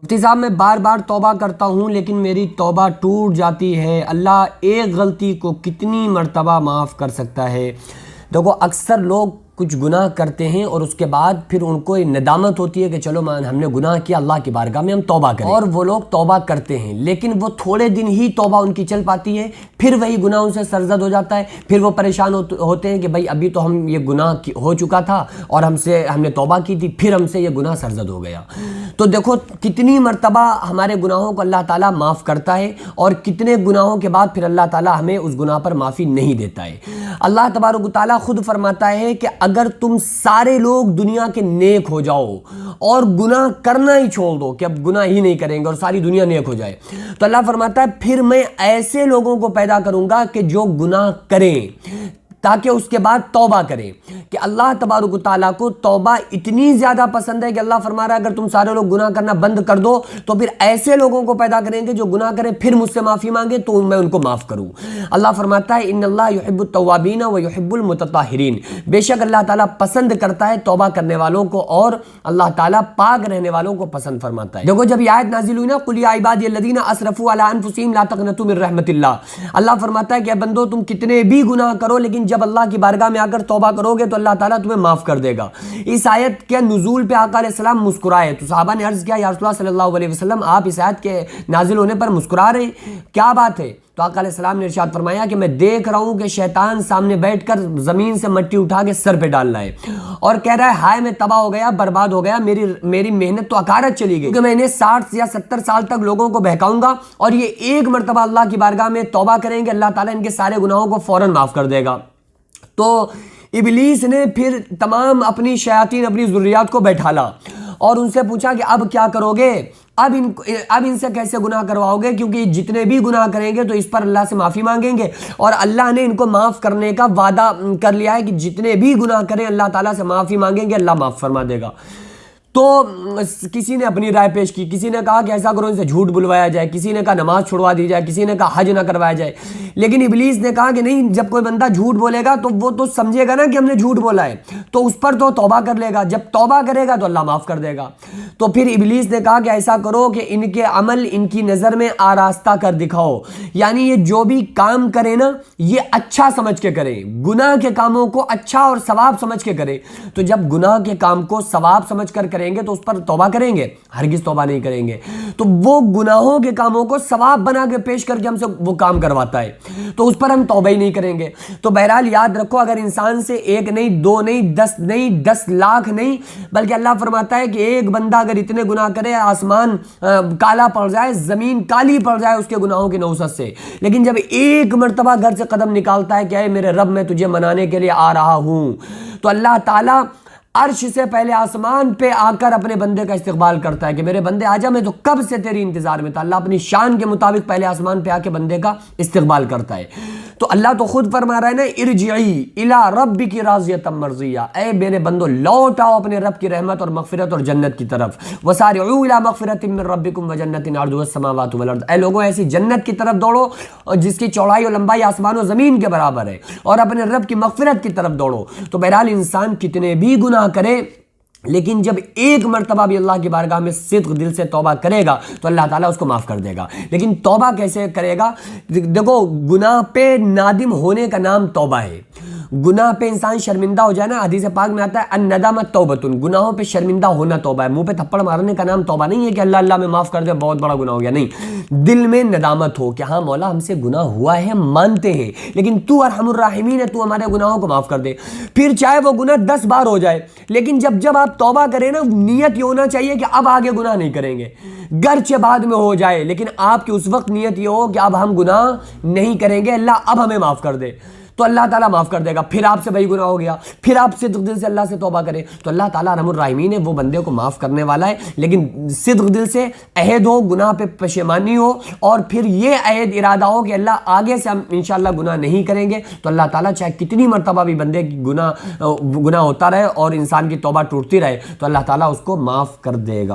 مفتی صاحب میں بار بار توبہ کرتا ہوں لیکن میری توبہ ٹوٹ جاتی ہے، اللہ ایک غلطی کو کتنی مرتبہ معاف کر سکتا ہے؟ دیکھو اکثر لوگ کچھ گناہ کرتے ہیں اور اس کے بعد پھر ان کو ندامت ہوتی ہے کہ چلو ہم نے گناہ کیا، اللہ کی بارگاہ میں ہم توبہ کریں، اور وہ لوگ توبہ کرتے ہیں لیکن وہ تھوڑے دن ہی توبہ ان کی چل پاتی ہے، پھر وہی گناہ ان سے سرزد ہو جاتا ہے، پھر وہ پریشان ہوتے ہیں کہ بھائی ابھی تو ہم یہ گناہ ہو چکا تھا اور ہم نے توبہ کی تھی، پھر ہم سے یہ گناہ سرزد ہو گیا۔ تو دیکھو کتنی مرتبہ ہمارے گناہوں کو اللہ تعالیٰ معاف کرتا ہے اور کتنے گناہوں کے بعد پھر اللہ تعالیٰ ہمیں اس گناہ پر معافی نہیں دیتا ہے۔ اللہ تبارک و تعالیٰ خود فرماتا ہے کہ اگر تم سارے لوگ دنیا کے نیک ہو جاؤ اور گناہ کرنا ہی چھوڑ دو کہ اب گناہ ہی نہیں کریں گے اور ساری دنیا نیک ہو جائے، تو اللہ فرماتا ہے پھر میں ایسے لوگوں کو پیدا کروں گا کہ جو گناہ کریں تاکہ اس کے بعد توبہ کریں، کہ اللہ تبارک و تعالیٰ کو توبہ اتنی زیادہ پسند ہے کہ اللہ فرما رہا ہے اگر تم سارے لوگ گناہ کرنا بند کر دو تو پھر ایسے لوگوں کو پیدا کریں گے جو گناہ کریں پھر مجھ سے معافی مانگے تو میں ان کو معاف کروں۔ اللہ فرماتا ہے ان اللہ یحب التوابین ویحب المتطہرین، بے شک اللہ تعالیٰ پسند کرتا ہے توبہ کرنے والوں کو اور اللہ تعالیٰ پاک رہنے والوں کو پسند فرماتا ہے۔ دیکھو جب یہ آیت نازل ہوئی نا قل یا عبادی الذین اسرفوا علی انفسہم لا تقنطوا من رحمت اللہ، اللہ فرماتا ہے کہ اے بندو تم کتنے بھی گناہ کرو لیکن جب اللہ کی بارگاہ میں آ کر توبہ کرو گے تو اللہ تعالیٰ تمہیں معاف کر دے گا۔ اس آیت کے نزول پہ آقا علیہ السلام مسکرائے تو صحابہ نے عرض کیا یا رسول اللہ صلی اللہ علیہ وسلم آپ اس آیت کے نازل ہونے پر مسکرا رہے ہیں، کیا بات ہے؟ تو آقا علیہ السلام نے ارشاد فرمایا کہ میں دیکھ رہا ہوں کہ شیطان سامنے بیٹھ کر زمین سے مٹی اٹھا کے سر پہ ڈال رہا ہے اور کہہ رہا ہے ہائے میں تباہ ہو گیا، برباد ہو گیا، میری محنت تو اکارت چلی گئی، کیونکہ میں انہیں 60 یا 70 سال تک لوگوں کو بہکاؤں گا اور یہ ایک مرتبہ اللہ کی بارگاہ میں توبہ کریں گے اللہ تعالیٰ ان کے سارے گناہوں کو فوراً معاف کر دے گا۔ تو ابلیس نے پھر تمام اپنی شیاطین اپنی ذریات کو بیٹھالا اور ان سے پوچھا کہ اب کیا کرو گے، اب ان سے کیسے گناہ کرواؤ گے، کیونکہ جتنے بھی گناہ کریں گے تو اس پر اللہ سے معافی مانگیں گے اور اللہ نے ان کو معاف کرنے کا وعدہ کر لیا ہے کہ جتنے بھی گناہ کریں اللہ تعالیٰ سے معافی مانگیں گے اللہ معاف فرما دے گا۔ تو کسی نے اپنی رائے پیش کی، کسی نے کہا کہ ایسا کرو ان سے جھوٹ بلوایا جائے، کسی نے کہا نماز چھڑوا دی جائے، کسی نے کہا حج نہ کروایا جائے، لیکن ابلیس نے کہا کہ نہیں جب کوئی بندہ جھوٹ بولے گا تو وہ تو سمجھے گا نا کہ ہم نے جھوٹ بولا ہے تو اس پر تو توبہ کر لے گا، جب توبہ کرے گا تو اللہ معاف کر دے گا۔ تو پھر ابلیس نے کہا کہ ایسا کرو کہ ان کے عمل ان کی نظر میں آراستہ کر دکھاؤ، یعنی یہ جو بھی کام کرے نا یہ اچھا سمجھ کے کرے، گناہ کے کاموں کو اچھا اور ثواب سمجھ کے کرے، تو جب گناہ کے کام کو ثواب سمجھ کر کریں گے تو اس پر توبہ کریں گے، ہرگز توبہ نہیں کریں گے، تو وہ گناہوں کے کاموں کو ثواب بنا کے پیش کر کے ہم سے وہ کام کرواتا ہے تو اس پر ہم توبہ ہی نہیں کریں گے۔ تو بہرحال یاد رکھو اگر انسان سے ایک نہیں دو نہیں 10 نہیں 10 لاکھ نہیں بلکہ اللہ فرماتا ہے کہ ایک بندہ اگر اتنے گناہ کرے آسمان کالا پڑ جائے زمین کالی پڑ جائے اس کے گناہوں کی نوسط سے، لیکن جب ایک مرتبہ گھر سے قدم نکالتا ہے کہ اے میرے رب میں تجھے منانے کے لیے آ رہا ہوں، تو اللہ تعالیٰ عرش سے پہلے آسمان پہ آ کر اپنے بندے کا استقبال کرتا ہے کہ میرے بندے آجا میں تو کب سے تیری انتظار میں تھا۔ اللہ اپنی شان کے مطابق پہلے آسمان پہ آ کے بندے کا استقبال کرتا ہے۔ تو اللہ تو خود فرما رہا ہے نا ارجعی الی ربک راضیۃ مرضیہ، اے میرے بندو لوٹ آؤ اپنے رب کی رحمت اور مغفرت اور جنت کی طرف، وسارعوا الی مغفرۃ من ربکم وجنۃ عرضها السماوات والارض، اے لوگوں ایسی جنت کی طرف دوڑو جس کی چوڑائی اور لمبائی آسمان و زمین کے برابر ہے اور اپنے رب کی مغفرت کی طرف دوڑو۔ تو بہرحال انسان کتنے بھی گناہ کرے لیکن جب ایک مرتبہ بھی اللہ کی بارگاہ میں صدق دل سے توبہ کرے گا تو اللہ تعالیٰ اس کو معاف کر دے گا۔ لیکن توبہ کیسے کرے گا؟ دیکھو گناہ پہ نادم ہونے کا نام توبہ ہے، گناہ پہ انسان شرمندہ ہو جائے نا، حدیث پاک میں آتا ہے الندامۃ توبۃ، گناہوں پہ شرمندہ ہونا توبہ ہے، منہ پہ تھپڑ مارنے کا نام توبہ نہیں ہے کہ اللہ اللہ میں معاف کر دے بہت بڑا گناہ ہو گیا، نہیں، دل میں ندامت ہو کہ ہاں مولا ہم سے گناہ ہوا ہے مانتے ہیں لیکن تو ارحم الراحمین ہے، تو ہمارے گناہوں کو معاف کر دے، پھر چاہے وہ گناہ 10 بار ہو جائے لیکن جب آپ توبہ کریں نا نیت یہ ہونا چاہیے کہ اب آگے گناہ نہیں کریں گے، گرچہ بعد میں ہو جائے لیکن آپ کی اس وقت نیت یہ ہو کہ اب ہم گناہ نہیں کریں گے، اللہ اب ہمیں معاف کر دے، تو اللہ تعالیٰ معاف کر دے گا۔ پھر آپ سے وہی گناہ ہو گیا، پھر آپ صدق دل سے اللہ سے توبہ کریں تو اللہ تعالیٰ رحم الرحیمین ہے، وہ بندے کو معاف کرنے والا ہے، لیکن صدق دل سے عہد ہو، گناہ پہ پشیمانی ہو اور پھر یہ عہد ارادہ ہو کہ اللہ آگے سے ہم انشاءاللہ گناہ نہیں کریں گے، تو اللہ تعالیٰ چاہے کتنی مرتبہ بھی بندے کی گناہ ہوتا رہے اور انسان کی توبہ ٹوٹتی رہے تو اللہ تعالیٰ اس کو معاف کر دے گا۔